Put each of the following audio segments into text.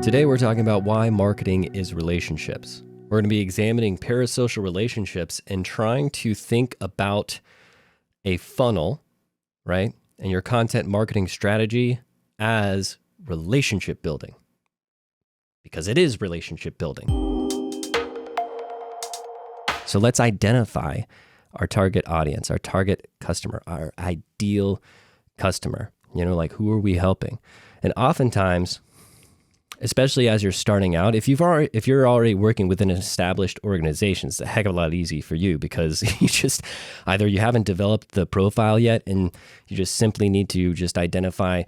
Today we're talking about why marketing is relationships. We're going to be examining parasocial relationships and trying to think about a funnel, right? And your content marketing strategy as relationship building. Because it is relationship building. So let's identify our target audience, our target customer, our ideal customer. Like who are we helping? And oftentimes, especially as you're starting out, if you're already working within an established organization, it's a heck of a lot easier for you because either you haven't developed the profile yet and you just simply need to just identify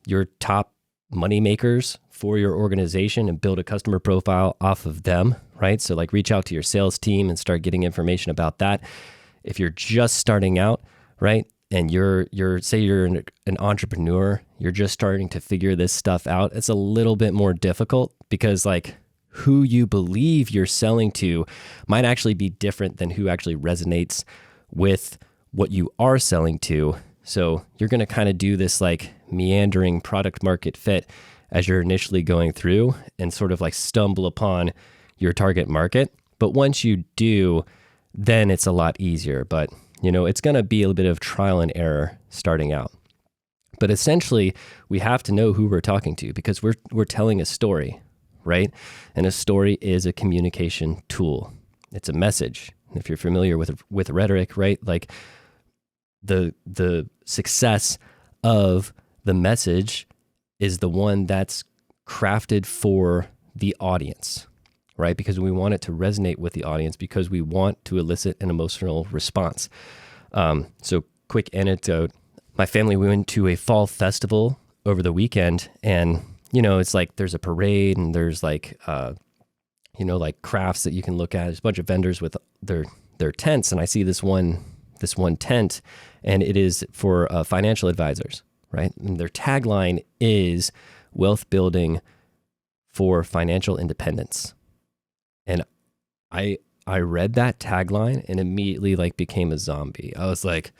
your top money makers for your organization and build a customer profile off of them, right? So like reach out to your sales team and start getting information about that. If you're just starting out, right? And say you're an entrepreneur, you're just starting to figure this stuff out, it's a little bit more difficult because like who you believe you're selling to might actually be different than who actually resonates with what you are selling to. So you're going to kind of do this like meandering product market fit as you're initially going through and sort of like stumble upon your target market. But once you do, then it's a lot easier. But it's going to be a bit of trial and error starting out. But essentially, we have to know who we're talking to because we're telling a story, right? And a story is a communication tool. It's a message. If you're familiar with rhetoric, right? Like the success of the message is the one that's crafted for the audience, right? Because we want it to resonate with the audience because we want to elicit an emotional response. So quick anecdote, my family, we went to a fall festival over the weekend and, it's like there's a parade and there's like, like crafts that you can look at. There's a bunch of vendors with their tents. And I see this one tent and it is for financial advisors, right? And their tagline is wealth building for financial independence. And I read that tagline and immediately like became a zombie. I was like,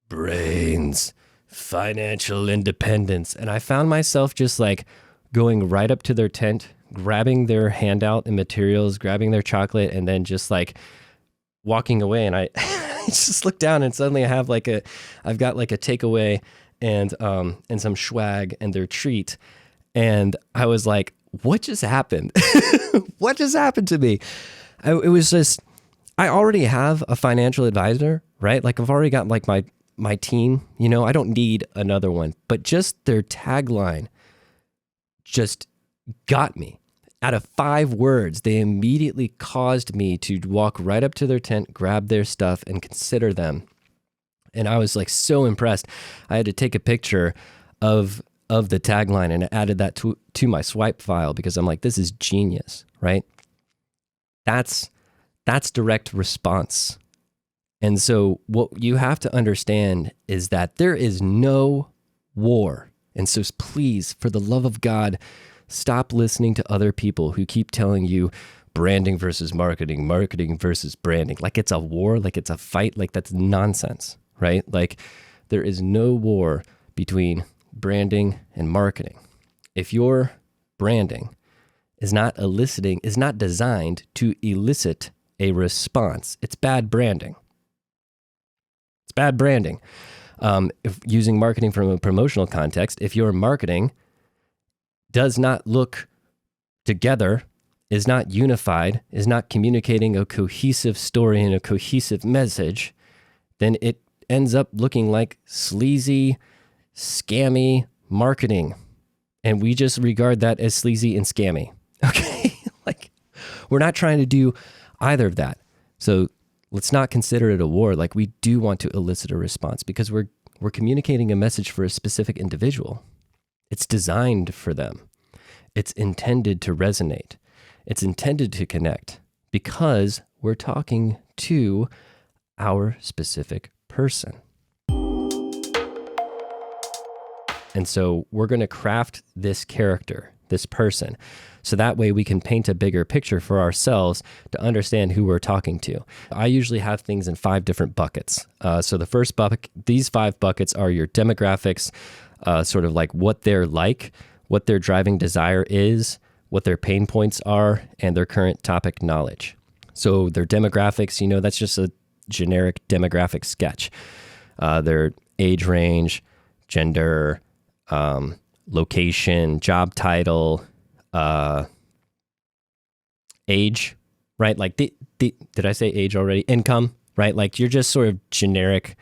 brains, financial independence. And I found myself just like going right up to their tent, grabbing their handout and materials, grabbing their chocolate, and then just like walking away. And I just looked down and suddenly I've got like a takeaway and some swag and their treat. And I was like, what just happened? What just happened to me? It was just, I already have a financial advisor, right? Like I've already got like my team, I don't need another one, but just their tagline just got me. Out of 5 words, they immediately caused me to walk right up to their tent, grab their stuff and consider them. And I was like so impressed. I had to take a picture of the tagline and I added that to my swipe file because I'm like, this is genius, right? That's direct response. And so what you have to understand is that there is no war. And so please, for the love of God, stop listening to other people who keep telling you branding versus marketing, marketing versus branding. Like it's a war, like it's a fight, like that's nonsense, right? Like there is no war between branding and marketing. If your branding is not designed to elicit a response, it's bad branding. It's bad branding. If using marketing from a promotional context, if your marketing does not look together, is not unified, is not communicating a cohesive story and a cohesive message, then it ends up looking like sleazy, scammy marketing. And we just regard that as sleazy and scammy. Okay? Like we're not trying to do either of that. So let's not consider it a war. Like we do want to elicit a response because we're communicating a message for a specific individual. It's designed for them. It's intended to resonate. It's intended to connect because we're talking to our specific person. And so we're going to craft this character, this person, so that way we can paint a bigger picture for ourselves to understand who we're talking to. I usually have things in 5 different buckets. So the first bucket, these 5 buckets are your demographics, sort of like what they're like, what their driving desire is, what their pain points are, and their current topic knowledge. So their demographics, that's just a generic demographic sketch. Their age range, gender, location, job title, age, right? Like did I say age already? Income, right? Like you're just sort of generic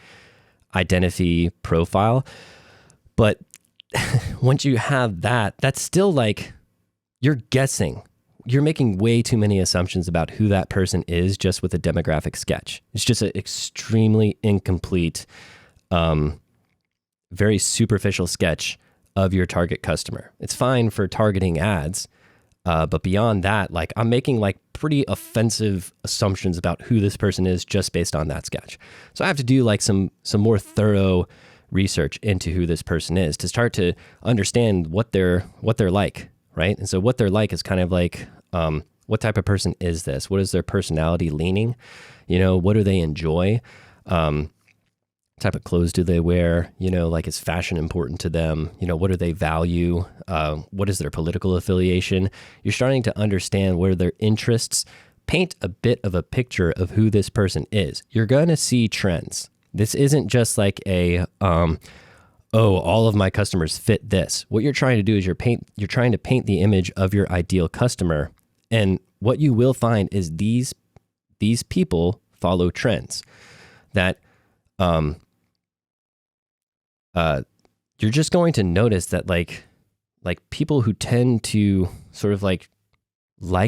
identity profile. But once you have that, that's still like you're guessing. You're making way too many assumptions about who that person is just with a demographic sketch. It's just an extremely incomplete, very superficial sketch of your target customer. It's fine for targeting ads, but beyond that, like I'm making like pretty offensive assumptions about who this person is just based on that sketch. So I have to do like some more thorough research into who this person is to start to understand what they're like, right? And so what they're like is kind of like, what type of person is this? What is their personality leaning? What do they enjoy? Type of clothes do they wear? Like is fashion important to them? What do they value? What is their political affiliation? You're starting to understand what are their interests. Paint a bit of a picture of who this person is. You're going to see trends. This isn't just like all of my customers fit this. What you're trying to do is you're trying to paint the image of your ideal customer. And what you will find is these people follow trends that you're just going to notice that like people who tend to sort of like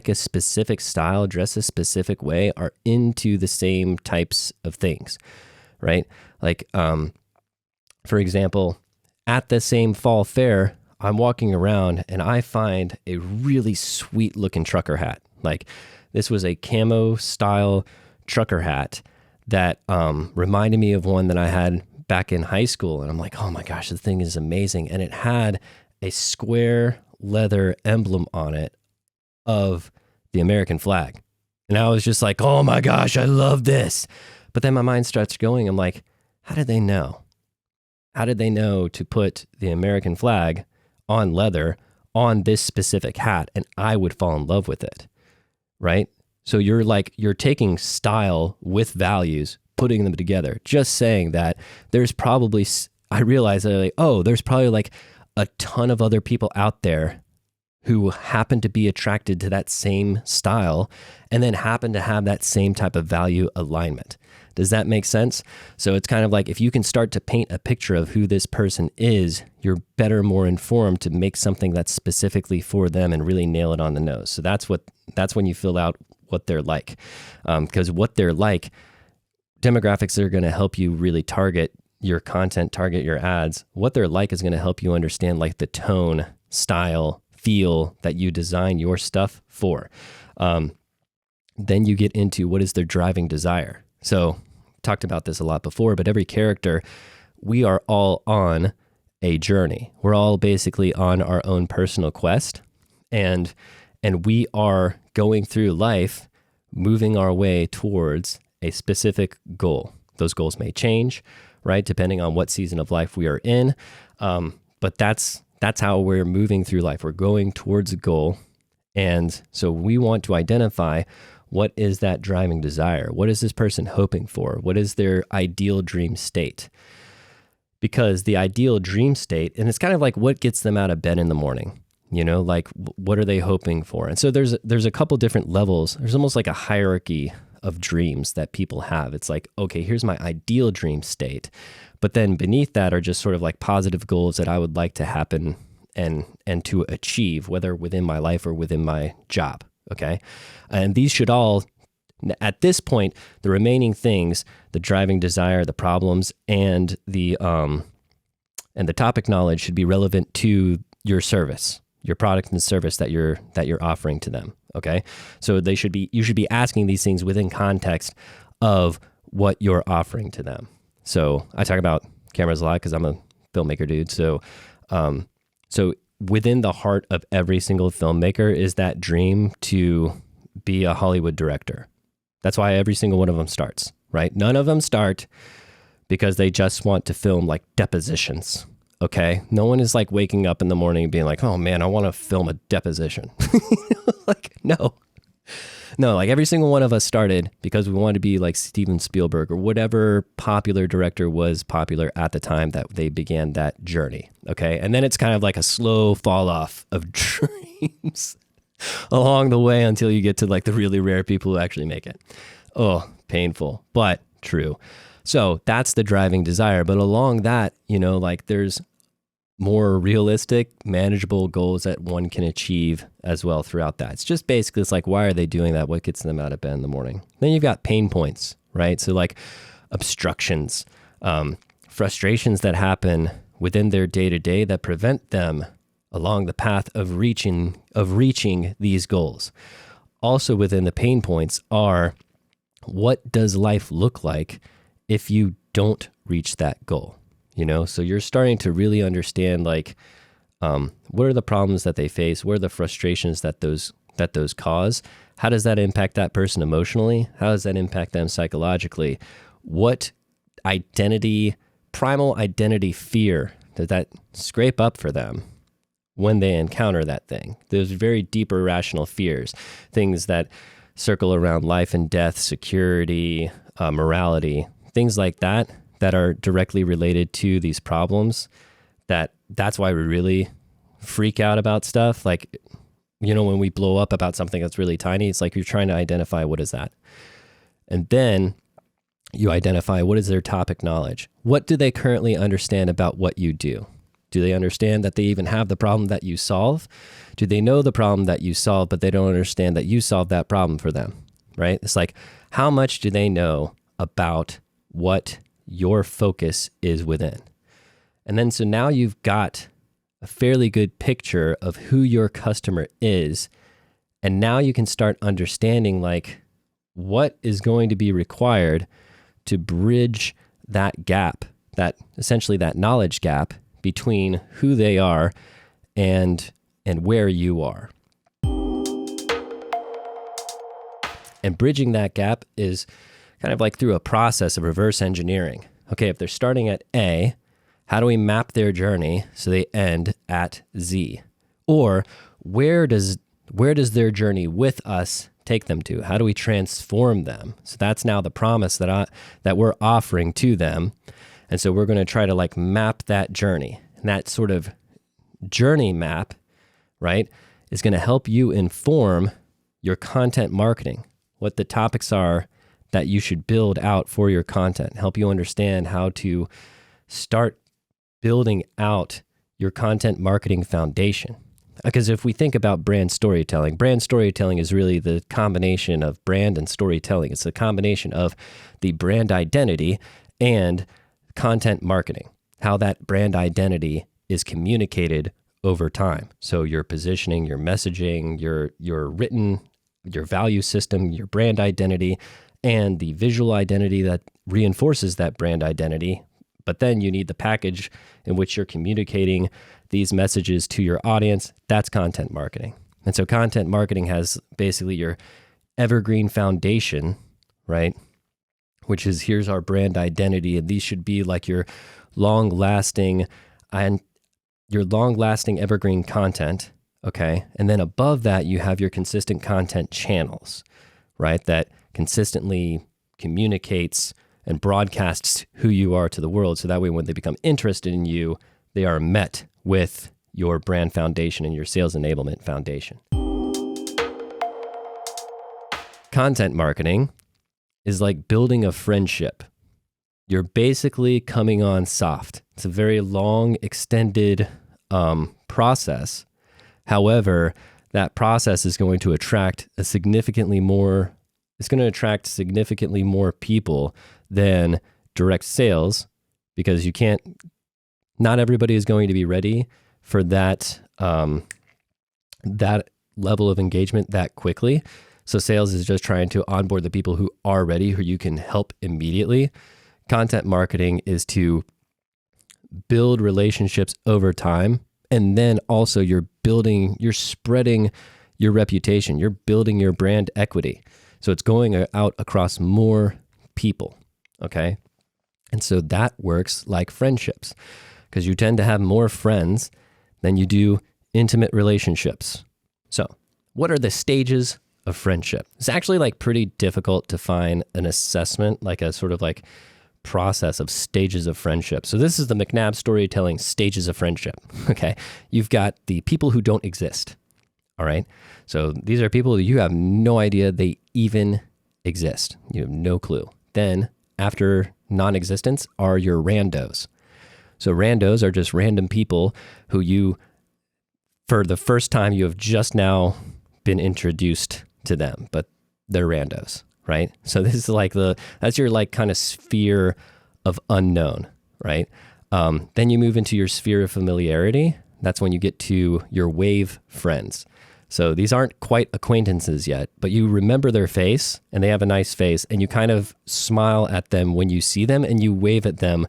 a specific style, dress a specific way, are into the same types of things, right? Like, for example, at the same fall fair, I'm walking around and I find a really sweet looking trucker hat. Like this was a camo style trucker hat that reminded me of one that I had back in high school. And I'm like, oh my gosh, the thing is amazing. And it had a square leather emblem on it of the American flag. And I was just like, oh my gosh, I love this. But then my mind starts going, I'm like, how did they know? How did they know to put the American flag on leather on this specific hat and I would fall in love with it, right? So you're taking style with values, putting them together, just saying that there's probably, I realize that there's probably like a ton of other people out there who happen to be attracted to that same style and then happen to have that same type of value alignment. Does that make sense? So it's kind of like if you can start to paint a picture of who this person is, you're better, more informed to make something that's specifically for them and really nail it on the nose. So that's when you fill out what they're like. Because what they're like, demographics are going to help you really target your content, target your ads. What they're like is going to help you understand like the tone, style, feel that you design your stuff for. Then you get into what is their driving desire. So talked about this a lot before, but every character, we are all on a journey. We're all basically on our own personal quest, and we are going through life, moving our way towards a specific goal. Those goals may change, right, depending on what season of life we are in. But that's how we're moving through life. We're going towards a goal, and so we want to identify what is that driving desire? What is this person hoping for? What is their ideal dream state? Because the ideal dream state, and it's kind of like what gets them out of bed in the morning, like what are they hoping for? And so there's a couple different levels. There's almost like a hierarchy of dreams that people have. It's like, okay, here's my ideal dream state. But then beneath that are just sort of like positive goals that I would like to happen and to achieve, whether within my life or within my job. Okay. And these should all, at this point, the remaining things, the driving desire, the problems, and the topic knowledge should be relevant to your service, your product and service that you're offering to them. Okay. So you should be asking these things within context of what you're offering to them. So I talk about cameras a lot because I'm a filmmaker dude. So within the heart of every single filmmaker is that dream to be a Hollywood director. That's why every single one of them starts, right? None of them start because they just want to film like depositions Okay. No one is like waking up in the morning and being like, oh man, I want to film a deposition. Like, no, like every single one of us started because we wanted to be like Steven Spielberg or whatever popular director was popular at the time that they began that journey. Okay. And then it's kind of like a slow fall off of dreams along the way until you get to like the really rare people who actually make it. Oh, painful, but true. So that's the driving desire. But along that, like there's more realistic, manageable goals that one can achieve as well throughout that. It's just basically, it's like, why are they doing that? What gets them out of bed in the morning? Then you've got pain points, right? So like obstructions, frustrations that happen within their day-to-day that prevent them along the path of reaching these goals. Also within the pain points are, what does life look like if you don't reach that goal? So you're starting to really understand like, what are the problems that they face? What are the frustrations that those cause? How does that impact that person emotionally? How does that impact them psychologically? What primal identity fear does that scrape up for them when they encounter that thing? Those very deep irrational fears, things that circle around life and death, security, morality, things like that are directly related to these problems. That's why we really freak out about stuff. Like, when we blow up about something that's really tiny, it's like you're trying to identify what is that. And then you identify what is their topic knowledge. What do they currently understand about what you do? Do they understand that they even have the problem that you solve? Do they know the problem that you solve, but they don't understand that you solved that problem for them, right? It's like, how much do they know about what your focus is within? And then, so now you've got a fairly good picture of who your customer is. And now you can start understanding like what is going to be required to bridge that gap, that essentially that knowledge gap between who they are and where you are. And bridging that gap is kind of like through a process of reverse engineering. Okay, if they're starting at A, how do we map their journey so they end at Z? Or where does their journey with us take them to? How do we transform them? So that's now the promise that we're offering to them. And so we're going to try to like map that journey. And that sort of journey map, right, is going to help you inform your content marketing, what the topics are that you should build out for your content, help you understand how to start building out your content marketing foundation. Because if we think about brand storytelling is really the combination of brand and storytelling. It's a combination of the brand identity and content marketing, how that brand identity is communicated over time. So your positioning, your messaging, your written, your value system, your brand identity, and the visual identity that reinforces that brand identity. But then you need the package in which you're communicating these messages to your audience. That's content marketing. And so content marketing has basically your evergreen foundation, right? Which is, here's our brand identity. And these should be like your long-lasting evergreen content, okay? And then above that, you have your consistent content channels, right? That consistently communicates and broadcasts who you are to the world. So that way, when they become interested in you, they are met with your brand foundation and your sales enablement foundation. Content marketing is like building a friendship. You're basically coming on soft. It's a very long, extended process. However, that process is going to attract significantly more people than direct sales, because not everybody is going to be ready for that level of engagement that quickly. So sales is just trying to onboard the people who are ready, who you can help immediately. Content marketing is to build relationships over time. And then also you're spreading your reputation. You're building your brand equity. So it's going out across more people. Okay. And so that works like friendships. because you tend to have more friends than you do intimate relationships. So, what are the stages of friendship? It's actually like pretty difficult to find an assessment, like a sort of like process of stages of friendship. So this is the McNabb storytelling stages of friendship. Okay. You've got the people who don't exist. All right. So these are people that you have no idea they even exist. You have no clue. Then after non-existence are your randos. So randos are just random people who you, for the first time, you have just now been introduced to them, but they're randos, right? So this is like that's your like kind of sphere of unknown, right? Then you move into your sphere of familiarity. That's when you get to your wave friends. So these aren't quite acquaintances yet, but you remember their face and they have a nice face and you kind of smile at them when you see them and you wave at them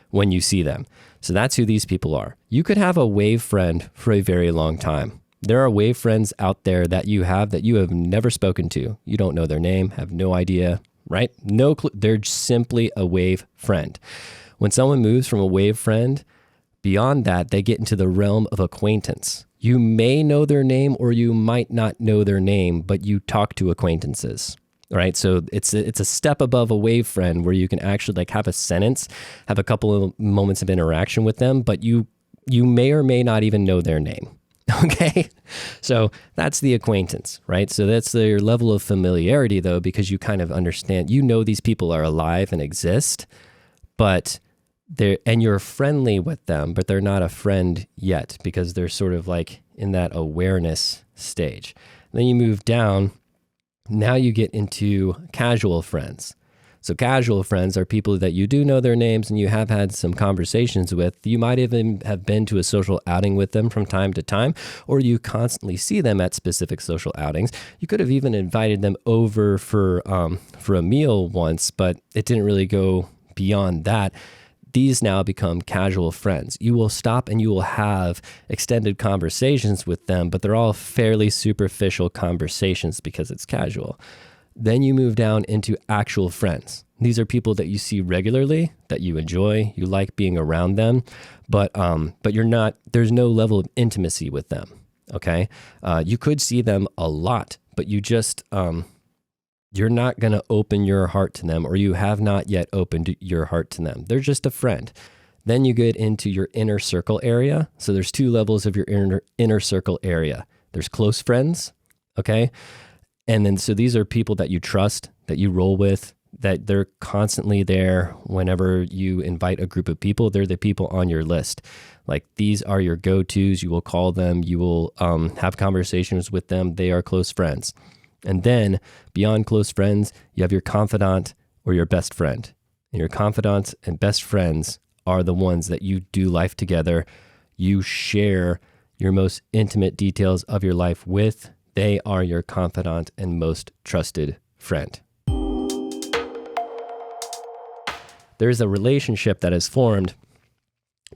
when you see them. So that's who these people are. You could have a wave friend for a very long time. There are wave friends out there that you have never spoken to. You don't know their name, have no idea, right? No clue. They're simply a wave friend. When someone moves from a wave friend, beyond that, they get into the realm of acquaintance. You may know their name or you might not know their name, but you talk to acquaintances, right? So it's a step above a wave friend where you can actually like have a sentence, have a couple of moments of interaction with them, but you may or may not even know their name. Okay. So that's the acquaintance, right? So that's their level of familiarity though, because you kind of understand, these people are alive and exist, but you're friendly with them, but they're not a friend yet because they're sort of like in that awareness stage. Then you move down. Now you get into casual friends. So casual friends are people that you do know their names and you have had some conversations with. You might even have been to a social outing with them from time to time, or you constantly see them at specific social outings. You could have even invited them over for a meal once, but it didn't really go beyond that. These now become casual friends. You will stop and you will have extended conversations with them, but they're all fairly superficial conversations because it's casual. Then you move down into actual friends. These are people that you see regularly, that you enjoy, you like being around them, but there's no level of intimacy with them, okay? You could see them a lot, but you just, you're not going to open your heart to them, or you have not yet opened your heart to them. They're just a friend. Then you get into your inner circle area. So there's two levels of your inner circle area. There's close friends, okay? And then, so these are people that you trust, that you roll with, that they're constantly there whenever you invite a group of people. They're the people on your list. Like these are your go-tos. You will call them. You will have conversations with them. They are close friends. And then beyond close friends, you have your confidant or your best friend. And your confidants and best friends are the ones that you do life together. You share your most intimate details of your life with. They are your confidant and most trusted friend. There's a relationship that is formed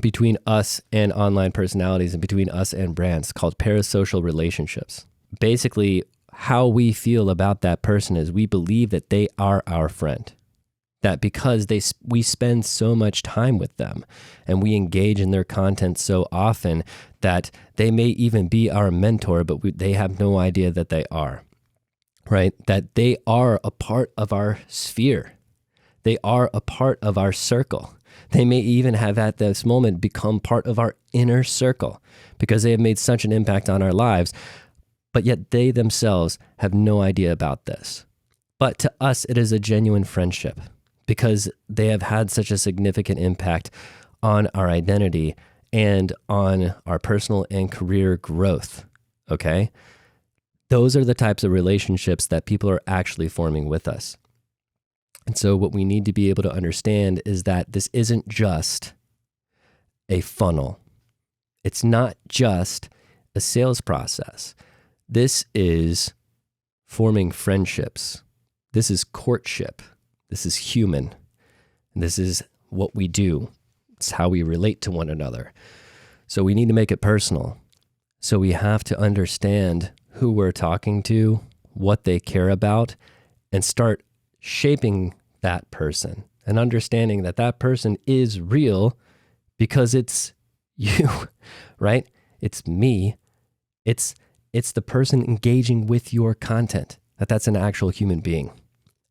between us and online personalities and between us and brands called parasocial relationships. Basically, how we feel about that person is we believe that they are our friend. That because we spend so much time with them and we engage in their content so often that they may even be our mentor, but they have no idea that they are, right? That they are a part of our sphere. They are a part of our circle. They may even have at this moment become part of our inner circle because they have made such an impact on our lives, but yet they themselves have no idea about this. But to us, it is a genuine friendship, because they have had such a significant impact on our identity and on our personal and career growth, okay? Those are the types of relationships that people are actually forming with us. And so what we need to be able to understand is that this isn't just a funnel. It's not just a sales process. This is forming friendships. This is courtship. This is human. And this is what we do. It's how we relate to one another. So we need to make it personal. So we have to understand who we're talking to, what they care about, and start shaping that person and understanding that that person is real because it's you, right? It's me. It's the person engaging with your content, that's an actual human being.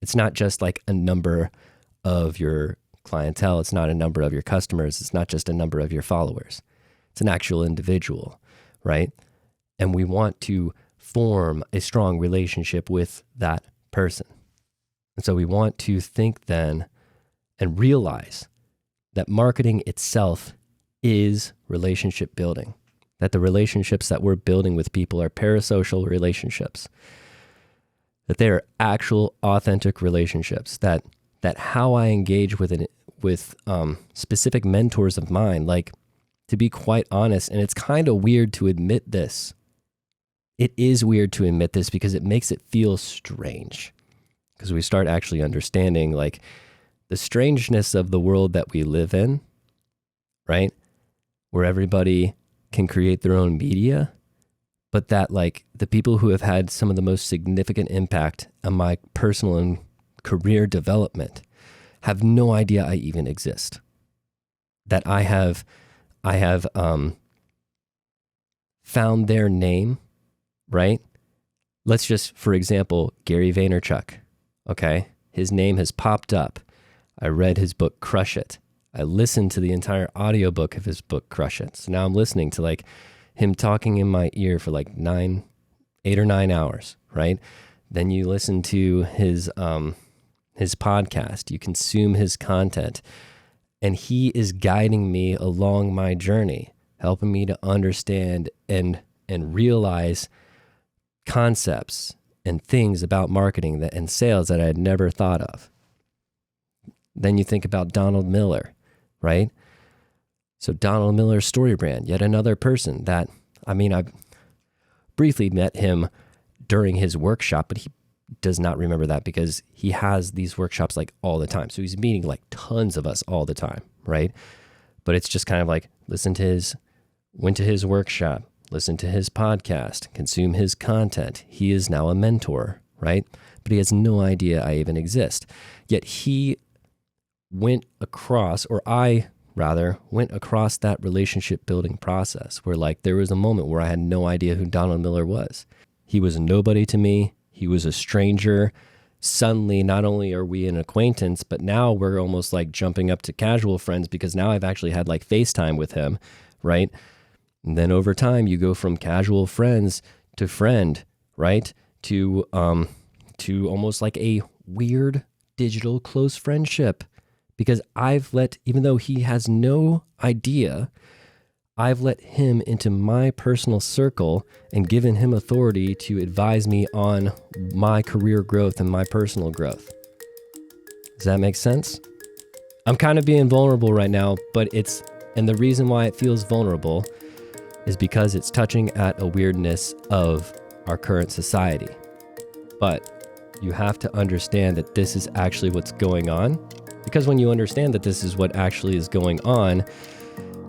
It's not just like a number of your clientele. It's not a number of your customers. It's not just a number of your followers. It's an actual individual, right? And we want to form a strong relationship with that person. And so we want to think then and realize that marketing itself is relationship building, that the relationships that we're building with people are parasocial relationships, that they are actual authentic relationships, that how I engage with specific mentors of mine, like, to be quite honest, and it's kind of weird to admit this. It is weird to admit this because it makes it feel strange, because we start actually understanding like the strangeness of the world that we live in, right? Where everybody can create their own media, but that like the people who have had some of the most significant impact on my personal and career development have no idea I even exist. That I have found their name, right? Let's just, for example, Gary Vaynerchuk, okay? His name has popped up. I read his book, Crush It. I listened to the entire audiobook of his book, Crush It. So now I'm listening to like him talking in my ear for like 8 or 9 hours, right? Then you listen to his podcast, you consume his content, and he is guiding me along my journey, helping me to understand and realize concepts and things about marketing and sales that I had never thought of. Then you think about Donald Miller, right? So Donald Miller's story brand, yet another person that, I briefly met him during his workshop, but he does not remember that because he has these workshops like all the time. So he's meeting like tons of us all the time, right? But it's just kind of like, went to his workshop, listen to his podcast, consume his content. He is now a mentor, right? But he has no idea I even exist. Yet I went across that relationship building process where like there was a moment where I had no idea who Donald Miller was. He was a nobody to me. He was a stranger. Suddenly, not only are we an acquaintance, but now we're almost like jumping up to casual friends because now I've actually had like FaceTime with him, right? And then over time, you go from casual friends to friend, right? To almost like a weird digital close friendship. Because even though he has no idea, I've let him into my personal circle and given him authority to advise me on my career growth and my personal growth. Does that make sense? I'm kind of being vulnerable right now, and the reason why it feels vulnerable is because it's touching at a weirdness of our current society. But you have to understand that this is actually what's going on. Because when you understand that this is what actually is going on,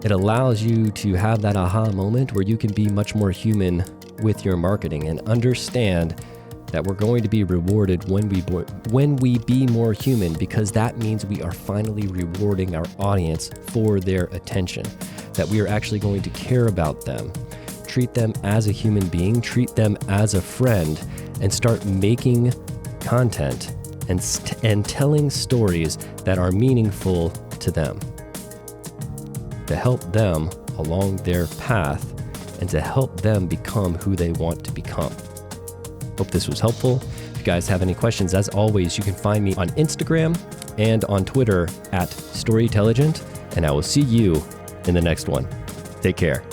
it allows you to have that aha moment where you can be much more human with your marketing and understand that we're going to be rewarded when we be more human, because that means we are finally rewarding our audience for their attention, that we are actually going to care about them, treat them as a human being, treat them as a friend, and start making content and telling stories that are meaningful to them, to help them along their path and to help them become who they want to become. Hope this was helpful. If you guys have any questions, as always, you can find me on Instagram and on Twitter @Storytelligent, and I will see you in the next one. Take care.